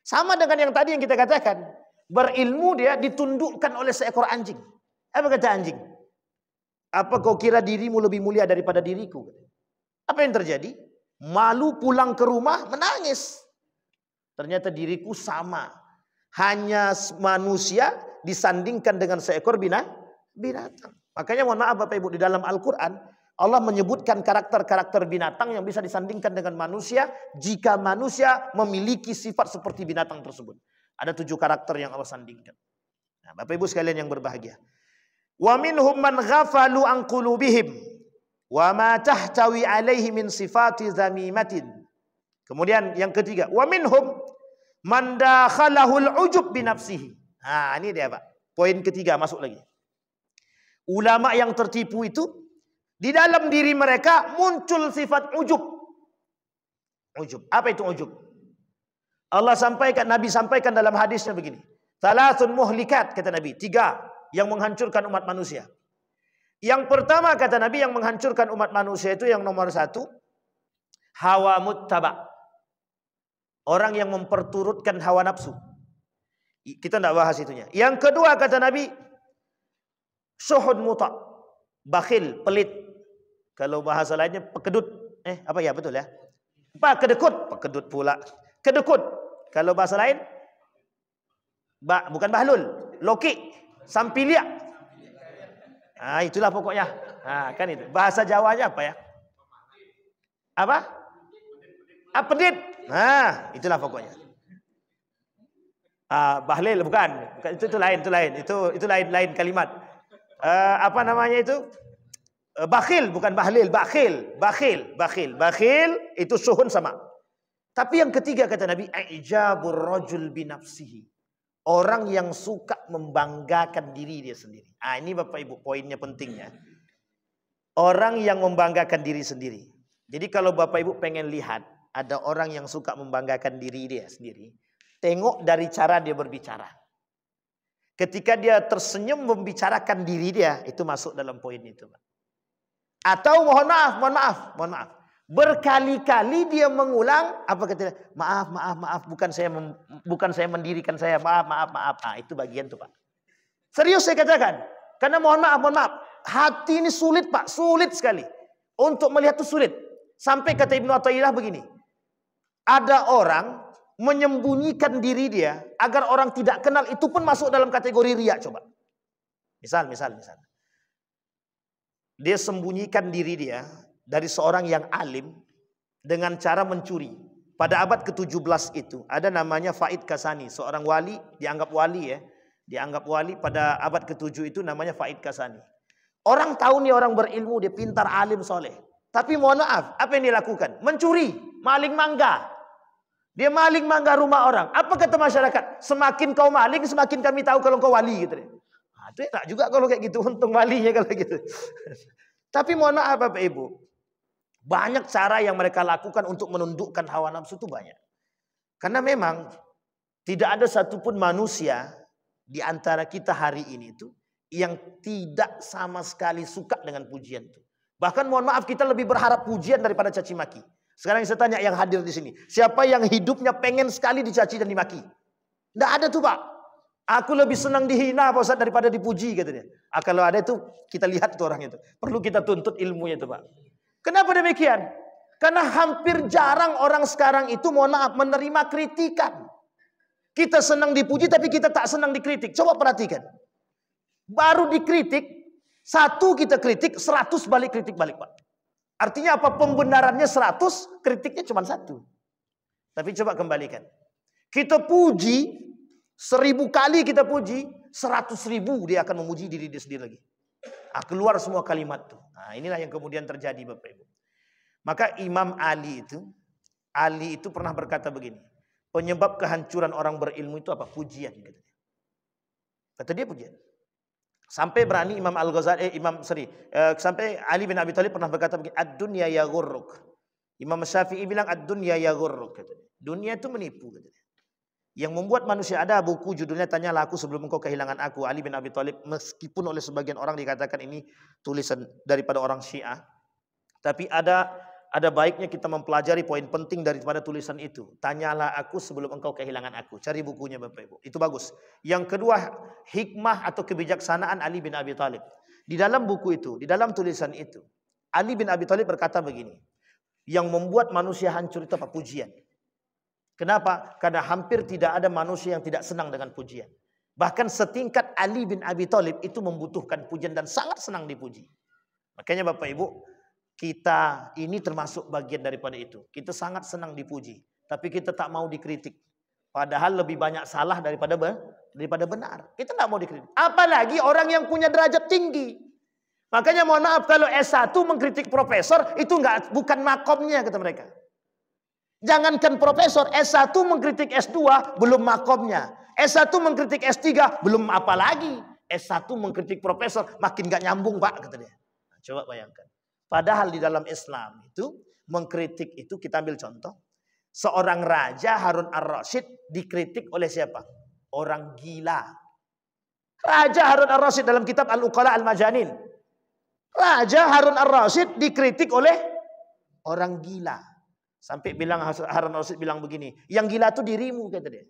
Sama dengan yang tadi yang kita katakan. Berilmu dia ditundukkan oleh seekor anjing. Apa kata anjing? Apa kau kira dirimu lebih mulia daripada diriku? Apa yang terjadi? Malu pulang ke rumah menangis. Ternyata diriku sama. Hanya manusia disandingkan dengan seekor binatang. Makanya mohon maaf Bapak Ibu, di dalam Al-Quran Allah menyebutkan karakter-karakter binatang yang bisa disandingkan dengan manusia jika manusia memiliki sifat seperti binatang tersebut. Ada 7 karakter yang Allah sandingkan. Nah, Bapak Ibu sekalian yang berbahagia. Wa minhum man ghafalu an qulubihim wa ma tahtawi alaihi min sifati zamimatin. Kemudian yang ketiga, wa minhum man dakhalahul ujub bi nafsihi. Nah, ini dia Pak. Poin ketiga masuk lagi. Ulama yang tertipu itu di dalam diri mereka muncul sifat ujub. Ujub. Apa itu ujub? Allah sampaikan, Nabi sampaikan dalam hadisnya begini. Thalathun muhlikat kata Nabi, 3 yang menghancurkan umat manusia. Yang pertama kata Nabi yang menghancurkan umat manusia itu yang nomor 1, hawa muttaba. Orang yang memperturutkan hawa nafsu. Kita tidak bahas itunya. Yang kedua kata Nabi, syuhud muta. Bakhil, pelit. Kalau bahasa lainnya pekedut. Apa ya betul ya? Kedekut. Pekedut pula. Kedekut. Kalau bahasa lain, bukan bahlul. Loki. Sampilia. Nah, itulah pokoknya. Nah, kan itu. Bahasa Jawanya apa ya? Apa? Pedit. Nah, itulah pokoknya. Bahlil bukan. Itu lain. Itu lain kalimat. Apa namanya itu? Bakhil bukan bahlil, bakhil itu suhun sama. Tapi yang ketiga kata Nabi, ijabur rajul binafsihi. Orang yang suka membanggakan diri dia sendiri. Ini Bapak Ibu poinnya pentingnya. Orang yang membanggakan diri sendiri. Jadi kalau Bapak Ibu pengen lihat ada orang yang suka membanggakan diri dia sendiri, tengok dari cara dia berbicara. Ketika dia tersenyum membicarakan diri dia, itu masuk dalam poin itu, Pak. Atau mohon maaf. Berkali-kali dia mengulang apa kata dia? Maaf, bukan saya mendirikan saya. Maaf. Itu bagian tuh, Pak. Serius saya katakan. Karena mohon maaf. Hati ini sulit, Pak, sulit sekali. Untuk melihat itu sulit. Sampai kata Ibnu Athaillah begini. Ada orang menyembunyikan diri dia agar orang tidak kenal, itu pun masuk dalam kategori riya. Coba misal dia sembunyikan diri dia dari seorang yang alim dengan cara mencuri. Pada abad ke-17 itu ada namanya Faid Kasani, seorang wali, dianggap wali pada abad ke-7 itu namanya Faid Kasani. Orang tahu nih orang berilmu, dia pintar, alim, soleh, tapi mohon maaf, apa yang dia lakukan? Mencuri, maling mangga. Dia maling mangga rumah orang. Apa kata masyarakat? Semakin kau maling, semakin kami tahu kalau kau wali. Gitu. Itu enak juga kalau kayak gitu. Untung walinya kalau gitu. Tapi mohon maaf Bapak Ibu. Banyak cara yang mereka lakukan untuk menundukkan hawa nafsu itu banyak. Karena memang tidak ada satupun manusia di antara kita hari ini itu yang tidak sama sekali suka dengan pujian itu. Bahkan mohon maaf kita lebih berharap pujian daripada caci maki. Sekarang saya tanya yang hadir di sini, siapa yang hidupnya pengen sekali dicaci dan dimaki? Tidak ada tuh Pak. Aku lebih senang dihina Pak Ustaz daripada dipuji, kata dia. Kalau ada itu, kita lihat tuh orang itu. Perlu kita tuntut ilmunya itu Pak. Kenapa demikian? Karena hampir jarang orang sekarang itu, mohon maaf, menerima kritikan. Kita senang dipuji tapi kita tak senang dikritik. Coba perhatikan. Baru dikritik, satu kita kritik, 100 balik kritik balik Pak. Artinya apa? Pembenarannya 100, kritiknya cuma 1. Tapi coba kembalikan. Kita puji, 1000 kali kita puji, 100.000 dia akan memuji diri dia sendiri lagi. Keluar semua kalimat tuh. Nah, inilah yang kemudian terjadi Bapak Ibu. Maka Imam Ali itu pernah berkata begini. Penyebab kehancuran orang berilmu itu apa? Pujian. Kata dia pujian. Sampai berani Imam Al-Ghazali, sampai Ali bin Abi Thalib pernah berkata begini. Ad-dunya yaghurruk. Imam Syafi'i bilang ad-dunya yaghurruk. Dunia itu menipu. Katanya. Yang membuat manusia, ada buku judulnya Tanyalah Aku Sebelum Engkau Kehilangan Aku, Ali bin Abi Thalib, meskipun oleh sebagian orang dikatakan ini tulisan daripada orang Syiah, tapi ada baiknya kita mempelajari poin penting daripada tulisan itu. Tanyalah Aku Sebelum Engkau Kehilangan Aku. Cari bukunya Bapak Ibu, itu bagus. Yang kedua, hikmah atau kebijaksanaan Ali bin Abi Thalib. Di dalam buku itu, di dalam tulisan itu, Ali bin Abi Thalib berkata begini, yang membuat manusia hancur itu apa? Pujian. Kenapa? Karena hampir tidak ada manusia yang tidak senang dengan pujian. Bahkan setingkat Ali bin Abi Thalib itu membutuhkan pujian dan sangat senang dipuji. Makanya Bapak Ibu, kita ini termasuk bagian daripada itu. Kita sangat senang dipuji, tapi kita tak mau dikritik. Padahal lebih banyak salah daripada benar. Kita tak mau dikritik. Apalagi orang yang punya derajat tinggi. Makanya mohon maaf kalau S1 mengkritik profesor itu bukan makomnya, kata mereka. Jangankan profesor, S1 mengkritik S2 belum makomnya. S1 mengkritik S3 belum apa lagi. S1 mengkritik profesor makin gak nyambung Pak, kata dia. Nah, coba bayangkan. Padahal di dalam Islam itu mengkritik itu, kita ambil contoh. Seorang raja Harun ar-Rasyid dikritik oleh siapa? Orang gila. Raja Harun ar-Rasyid dalam kitab Al-Uqala Al-Majanin. Raja Harun ar-Rasyid dikritik oleh orang gila. Sampai bilang Harun ar-Rasyid bilang begini, yang gila itu dirimu, kata dia.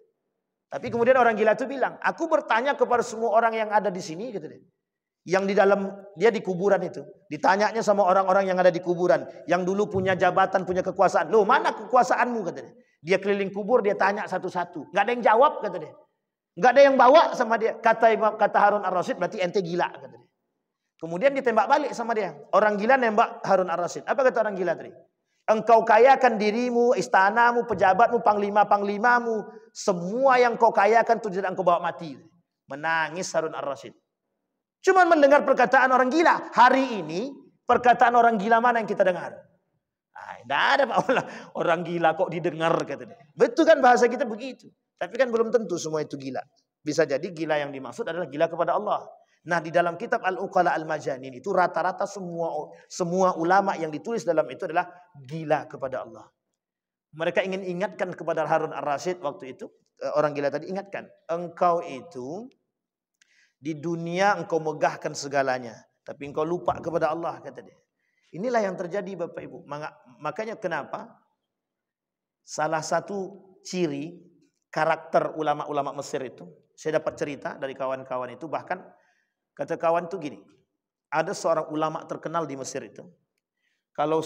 Tapi kemudian orang gila itu bilang, aku bertanya kepada semua orang yang ada di sini, kata dia. Yang di dalam, dia di kuburan itu. Ditanyanya sama orang-orang yang ada di kuburan. Yang dulu punya jabatan, punya kekuasaan. Loh, mana kekuasaanmu, kata dia. Dia keliling kubur, dia tanya satu-satu. Gak ada yang jawab, kata dia. Gak ada yang bawa sama dia. Kata Harun ar-Rasyid, berarti ente gila, kata dia. Kemudian ditembak balik sama dia. Orang gila nembak Harun ar-Rasyid. Apa kata orang gila tadi? Engkau kayakan dirimu, istanamu, pejabatmu, panglima-panglimamu. Semua yang kau kayakan itu tidak engkau bawa mati. Menangis Harun ar-Rasyid. Cuma mendengar perkataan orang gila. Hari ini perkataan orang gila mana yang kita dengar? Tidak ada Pak. Orang gila kok didengar, katanya. Betul kan bahasa kita begitu. Tapi kan belum tentu semua itu gila. Bisa jadi gila yang dimaksud adalah gila kepada Allah. Nah, di dalam kitab Al-Uqala Al-Majanin itu rata-rata semua ulama yang ditulis dalam itu adalah gila kepada Allah. Mereka ingin ingatkan kepada Harun ar-Rasyid waktu itu, orang gila tadi, ingatkan, engkau itu di dunia engkau megahkan segalanya, tapi engkau lupa kepada Allah, kata dia. Inilah yang terjadi Bapak Ibu. Makanya kenapa salah satu ciri karakter ulama-ulama Mesir itu, saya dapat cerita dari kawan-kawan itu, bahkan kata kawan itu gini, ada seorang ulama terkenal di Mesir itu. Kalau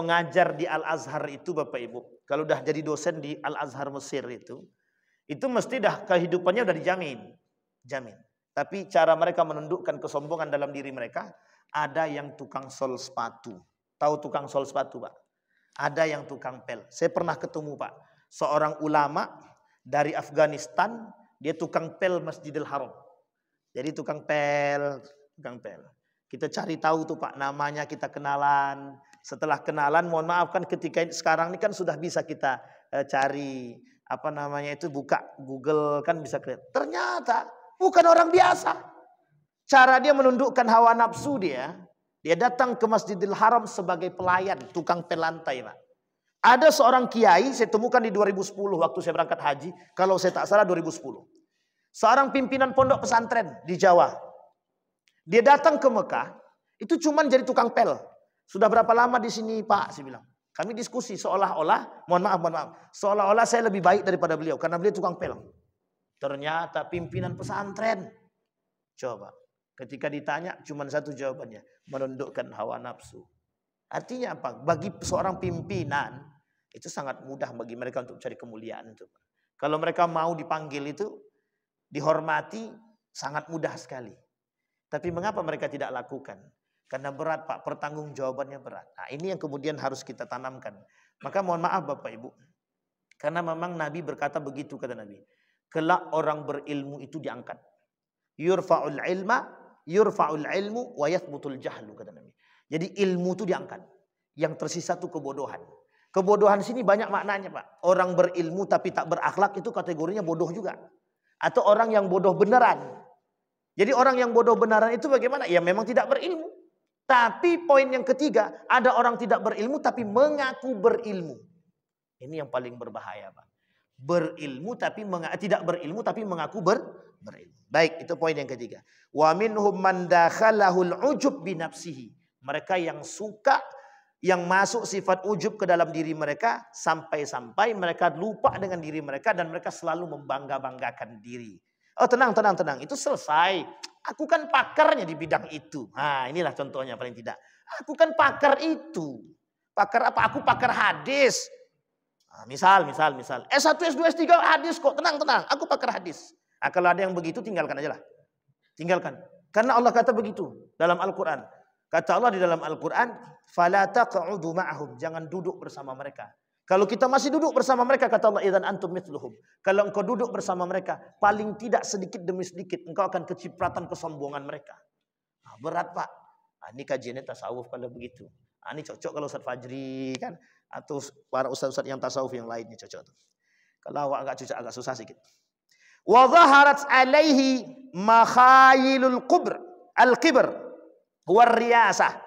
ngajar di Al-Azhar itu Bapak Ibu, kalau udah jadi dosen di Al-Azhar Mesir itu mesti dah kehidupannya udah dijamin. Tapi cara mereka menundukkan kesombongan dalam diri mereka, ada yang tukang sol sepatu. Tahu tukang sol sepatu, Pak? Ada yang tukang pel. Saya pernah ketemu, Pak, seorang ulama dari Afghanistan, dia tukang pel Masjidil Haram. Jadi tukang pel. Kita cari tahu tuh Pak, namanya kita kenalan. Setelah kenalan, mohon maaf kan ketika sekarang ini kan sudah bisa kita cari apa namanya itu, buka Google kan bisa kelihatan. Ternyata bukan orang biasa. Cara dia menundukkan hawa nafsu dia datang ke Masjidil Haram sebagai pelayan, tukang pel lantai, Pak. Ada seorang kiai saya temukan di 2010 waktu saya berangkat haji, kalau saya tak salah 2010. Seorang pimpinan pondok pesantren di Jawa. Dia datang ke Mekah, itu cuman jadi tukang pel. Sudah berapa lama di sini, Pak? Saya bilang. Kami diskusi seolah-olah, mohon maaf, seolah-olah saya lebih baik daripada beliau karena beliau tukang pel. Ternyata pimpinan pesantren. Coba, ketika ditanya cuma satu jawabannya, menundukkan hawa nafsu. Artinya apa? Bagi seorang pimpinan itu sangat mudah bagi mereka untuk cari kemuliaan itu. Kalau mereka mau dipanggil itu, dihormati, sangat mudah sekali. Tapi mengapa mereka tidak lakukan? Karena berat Pak, pertanggungjawabannya berat. Nah ini yang kemudian harus kita tanamkan. Maka mohon maaf Bapak Ibu. Karena memang Nabi berkata begitu, kata Nabi. Kelak orang berilmu itu diangkat. Yurfa'ul ilmu wa yathbutul jahlu, kata Nabi. Jadi ilmu itu diangkat. Yang tersisa itu kebodohan. Kebodohan sini banyak maknanya Pak. Orang berilmu tapi tak berakhlak itu kategorinya bodoh juga. Atau orang yang bodoh beneran. Jadi orang yang bodoh beneran itu bagaimana? Ya memang tidak berilmu. Tapi poin yang ketiga, ada orang tidak berilmu tapi mengaku berilmu. Ini yang paling berbahaya Pak. Berilmu tapi tidak berilmu tapi mengaku berilmu. Baik, itu poin yang ketiga. Wa minhum man dakhalahul ujub bi nafsihi. Mereka yang suka, yang masuk sifat ujub ke dalam diri mereka sampai-sampai mereka lupa dengan diri mereka dan mereka selalu membangga-banggakan diri. Oh tenang. Itu selesai. Aku kan pakarnya di bidang itu. Nah inilah contohnya paling tidak. Aku kan pakar itu. Pakar apa? Aku pakar hadis. Nah, misal. S1, S2, S3 hadis kok. Tenang. Aku pakar hadis. Nah, kalau ada yang begitu tinggalkan aja lah. Tinggalkan. Karena Allah kata begitu dalam Al-Quran. Kata Allah di dalam Al-Quran, "Fala taq'udu ma'ahum." Jangan duduk bersama mereka. Kalau kita masih duduk bersama mereka, kata Allah, "Idzan antum mithluhum." Kalau engkau duduk bersama mereka, paling tidak sedikit demi sedikit engkau akan kecipratan kesombongan mereka. Nah, berat Pak. Nah, ini kajiannya tasawuf kalau begitu. Nah, ini cocok kalau Ustaz Fajri kan, atau para ustaz-ustaz yang tasawuf yang lainnya cocok. Kalau awak agak cocok, agak susah sedikit. Wa dhaharat alaihi makhayilul al-kibr war-riyasah.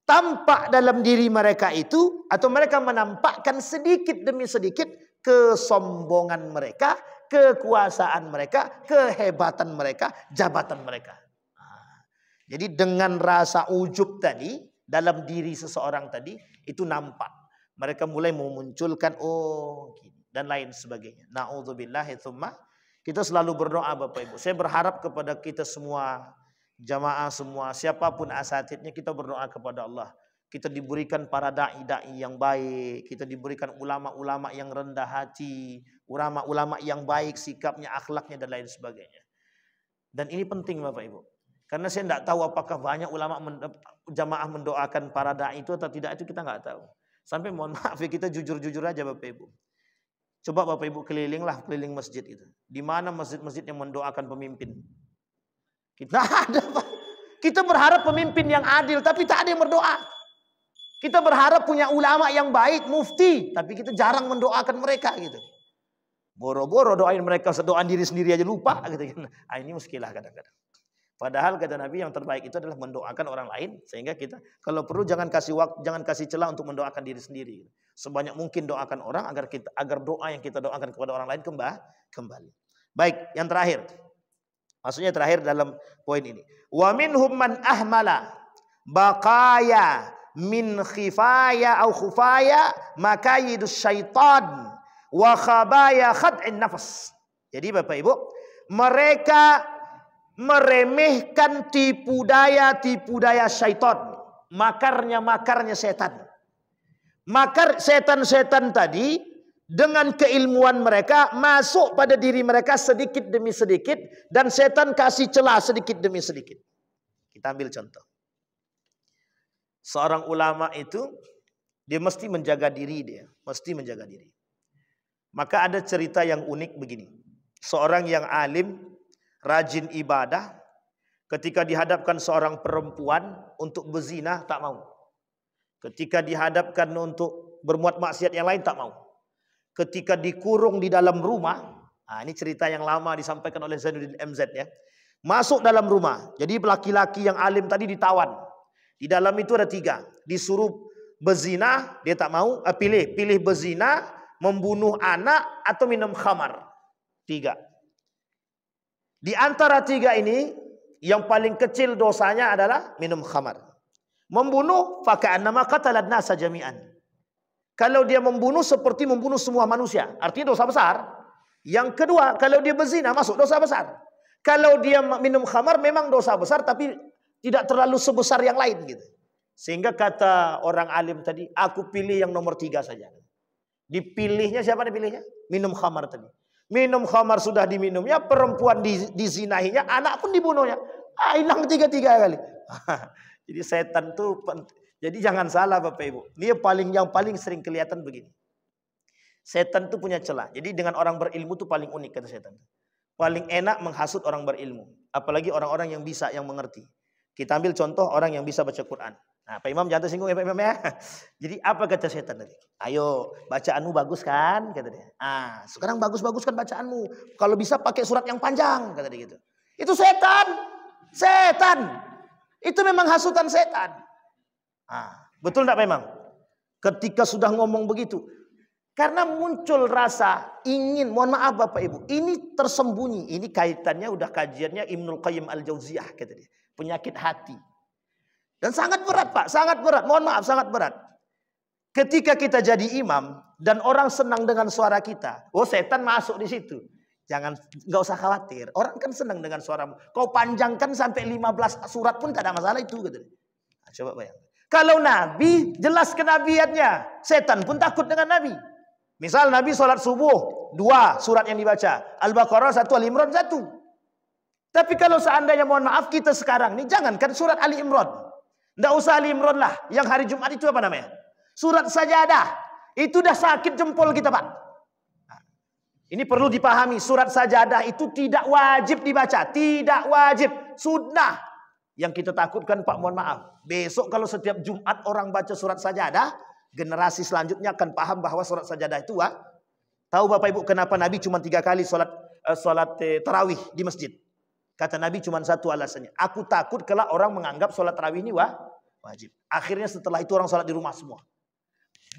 Tampak dalam diri mereka itu, atau mereka menampakkan sedikit demi sedikit kesombongan mereka, kekuasaan mereka, kehebatan mereka, jabatan mereka. Nah, jadi dengan rasa ujub tadi dalam diri seseorang tadi itu nampak. Mereka mulai memunculkan dan lain sebagainya. Na'udzubillahi tsumma. Kita selalu berdoa Bapak Ibu. Saya berharap kepada kita semua, jamaah semua, siapapun asatidnya, kita berdoa kepada Allah. Kita diberikan para da'i-da'i yang baik. Kita diberikan ulama-ulama yang rendah hati. Ulama-ulama yang baik sikapnya, akhlaknya dan lain sebagainya. Dan ini penting Bapak Ibu. Karena saya tidak tahu apakah banyak ulama jamaah mendoakan para da'i itu atau tidak, itu kita nggak tahu. Sampai mohon maaf ya, kita jujur-jujur aja Bapak Ibu. Coba Bapak Ibu keliling masjid itu. Di mana masjid-masjid yang mendoakan pemimpin? Kita ada Pak. Kita berharap pemimpin yang adil, tapi tak ada yang berdoa. Kita berharap punya ulama yang baik, mufti, tapi kita jarang mendoakan mereka gitu. Boro-boro doain mereka, doain diri sendiri aja lupa gitu kan. Nah, ini muskilah kadang-kadang. Padahal kata Nabi yang terbaik itu adalah mendoakan orang lain, sehingga kita kalau perlu jangan kasih celah untuk mendoakan diri sendiri. Sebanyak mungkin doakan orang agar doa yang kita doakan kepada orang lain kembali. Baik, yang terakhir. Maksudnya terakhir dalam poin ini. Wa minhum man ahmala baqaya min khifaya au khufaya makayidus syaitan wa khabaya khad'in nafas. Jadi Bapak Ibu, mereka meremehkan tipu daya syaitan, makarnya setan. Makar setan-setan tadi dengan keilmuan mereka masuk pada diri mereka sedikit demi sedikit, dan setan kasih celah sedikit demi sedikit. Kita ambil contoh. Seorang ulama itu dia mesti menjaga diri, Maka ada cerita yang unik begini. Seorang yang alim, rajin ibadah, ketika dihadapkan seorang perempuan untuk berzina tak mau. Ketika dihadapkan untuk berbuat maksiat yang lain tak mau. Ketika dikurung di dalam rumah, nah ini cerita yang lama disampaikan oleh Zainuddin MZ ya. Masuk dalam rumah, jadi laki-laki yang alim tadi ditawan. Di dalam itu ada 3. Disuruh berzina, dia tak mau. Pilih berzina, membunuh anak, atau minum khamar. 3. Di antara 3 ini, yang paling kecil dosanya adalah minum khamar. Membunuh, faka'annama qatalan nasa jami'an. Kalau dia membunuh seperti membunuh semua manusia, artinya dosa besar. Yang kedua, kalau dia berzina masuk dosa besar. Kalau dia minum khamar memang dosa besar tapi tidak terlalu sebesar yang lain gitu. Sehingga kata orang alim tadi, aku pilih yang nomor 3 saja. Dipilihnya siapa dipilihnya? Minum khamar tadi. Minum khamar sudah diminumnya, perempuan dizinahinya, anak pun dibunuhnya. Hilang 3 kali. Jadi setan tuh, jadi jangan salah Bapak Ibu. Ini yang paling sering kelihatan begini. Setan tuh punya celah. Jadi dengan orang berilmu tuh paling unik kata setan. Paling enak menghasut orang berilmu. Apalagi orang-orang yang bisa, yang mengerti. Kita ambil contoh orang yang bisa baca Quran. Nah, Pak Imam jangan tersinggung ya Pak Imam ya. Jadi apa kata setan tadi? Ayo, bacaanmu bagus kan? Kata dia. Sekarang bagus-bagus kan bacaanmu. Kalau bisa pakai surat yang panjang, kata dia gitu. Itu setan. Setan. Itu memang hasutan setan. Betul enggak Pak Imam? Ketika sudah ngomong begitu. Karena muncul rasa ingin, mohon maaf Bapak Ibu, ini tersembunyi. Ini kaitannya udah kajiannya Ibnul Qayyim Al-Jauziyah kata dia. Penyakit hati. Dan sangat berat Pak, sangat berat. Mohon maaf, sangat berat. Ketika kita jadi imam dan orang senang dengan suara kita, setan masuk di situ. Nggak usah khawatir. Orang kan senang dengan suaramu. Kau panjangkan sampai 15 surat pun tak ada masalah itu gitu. Coba bayangkan. Kalau Nabi jelas kenabiannya, setan pun takut dengan Nabi. Misal Nabi sholat subuh 2 surat yang dibaca, Al-Baqarah 1, Al-Imran 1. Tapi kalau seandainya mohon maaf kita sekarang nih, jangankan surat Ali Imran. Nggak usah Ali Imran lah. Yang hari Jumat itu apa namanya? Surat Sajadah. Itu udah sakit jempol kita Pak. Ini perlu dipahami. Surat Sajadah itu tidak wajib dibaca. Tidak wajib. Sunnah. Yang kita takutkan Pak mohon maaf. Besok kalau setiap Jumat orang baca surat Sajadah, generasi selanjutnya akan paham bahwa surat Sajadah itu tahu Bapak Ibu kenapa Nabi cuma 3 kali sholat tarawih di masjid? Kata Nabi cuma satu alasannya. Aku takut kalau orang menganggap sholat tarawih ini wajib. Akhirnya setelah itu orang sholat di rumah semua.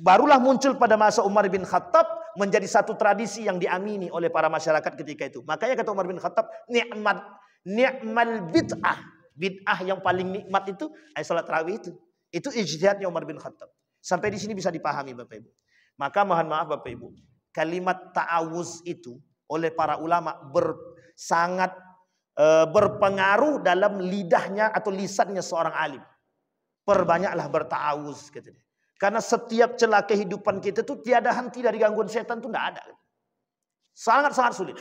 Barulah muncul pada masa Umar bin Khattab menjadi satu tradisi yang diamini oleh para masyarakat ketika itu. Makanya kata Umar bin Khattab, ni'mal bid'ah. Bid'ah yang paling nikmat itu sholat tarawih itu. Itu ijtihadnya Umar bin Khattab. Sampai di sini bisa dipahami Bapak Ibu. Maka mohon maaf Bapak Ibu, kalimat ta'awuz itu oleh para ulama sangat berpengaruh dalam lidahnya atau lisannya seorang alim. Perbanyaklah berta'awuz kata dia. Karena setiap celah kehidupan kita itu tiada henti dari gangguan setan itu tidak ada. Sangat-sangat sulit.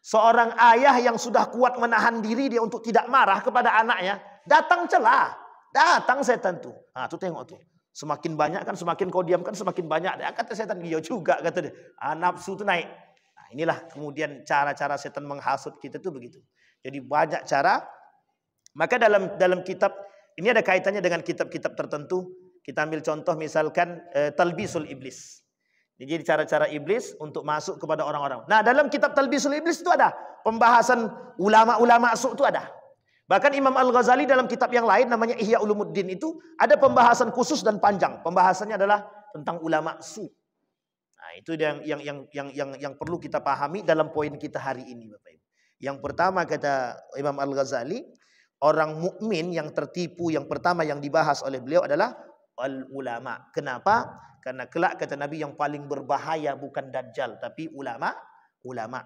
Seorang ayah yang sudah kuat menahan diri dia untuk tidak marah kepada anaknya, datang celah, datang setan tuh. Tuh tengok tuh. Semakin banyak kan, semakin kau diamkan, semakin banyak. Kata setan, iya juga kata dia. Nafsu itu naik. Inilah kemudian cara-cara setan menghasut kita tuh begitu. Jadi banyak cara. Maka dalam kitab ini ada kaitannya dengan kitab-kitab tertentu. Kita ambil contoh misalkan Talbisul Iblis. Jadi cara-cara iblis untuk masuk kepada orang-orang. Nah, dalam kitab Talbisul Iblis itu ada pembahasan ulama-ulama su itu ada. Bahkan Imam Al-Ghazali dalam kitab yang lain namanya Ihya Ulumuddin itu ada pembahasan khusus dan panjang. Pembahasannya adalah tentang ulama su. Nah, itu yang perlu kita pahami dalam poin kita hari ini Bapak Ibu. Yang pertama kata Imam Al-Ghazali, orang mukmin yang tertipu yang pertama yang dibahas oleh beliau adalah al-ulama. Kenapa? Karena kelak kata Nabi yang paling berbahaya bukan dajjal tapi ulama,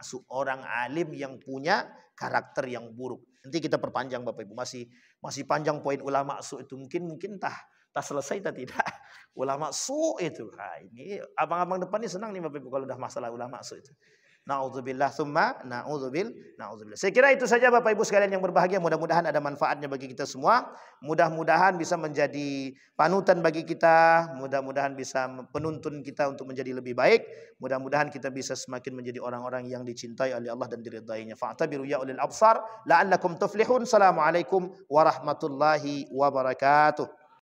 seorang alim yang punya karakter yang buruk. Nanti kita perpanjang Bapak Ibu, masih panjang poin ulama su itu mungkin tak selesai tak tidak. Ulama su itu. Ini abang-abang depan ini senang nih Bapak Ibu kalau udah masalah ulama su itu. Na'udzubillah tsumma na'udzubillah. Saya kira itu saja Bapak Ibu sekalian yang berbahagia. Mudah-mudahan ada manfaatnya bagi kita semua. Mudah-mudahan bisa menjadi panutan bagi kita. Mudah-mudahan bisa penuntun kita untuk menjadi lebih baik. Mudah-mudahan kita bisa semakin menjadi orang-orang yang dicintai oleh Allah dan diridainya. Fa'tabiru ya ulil absar la'allakum tuflihun. Assalamualaikum warahmatullahi wabarakatuh.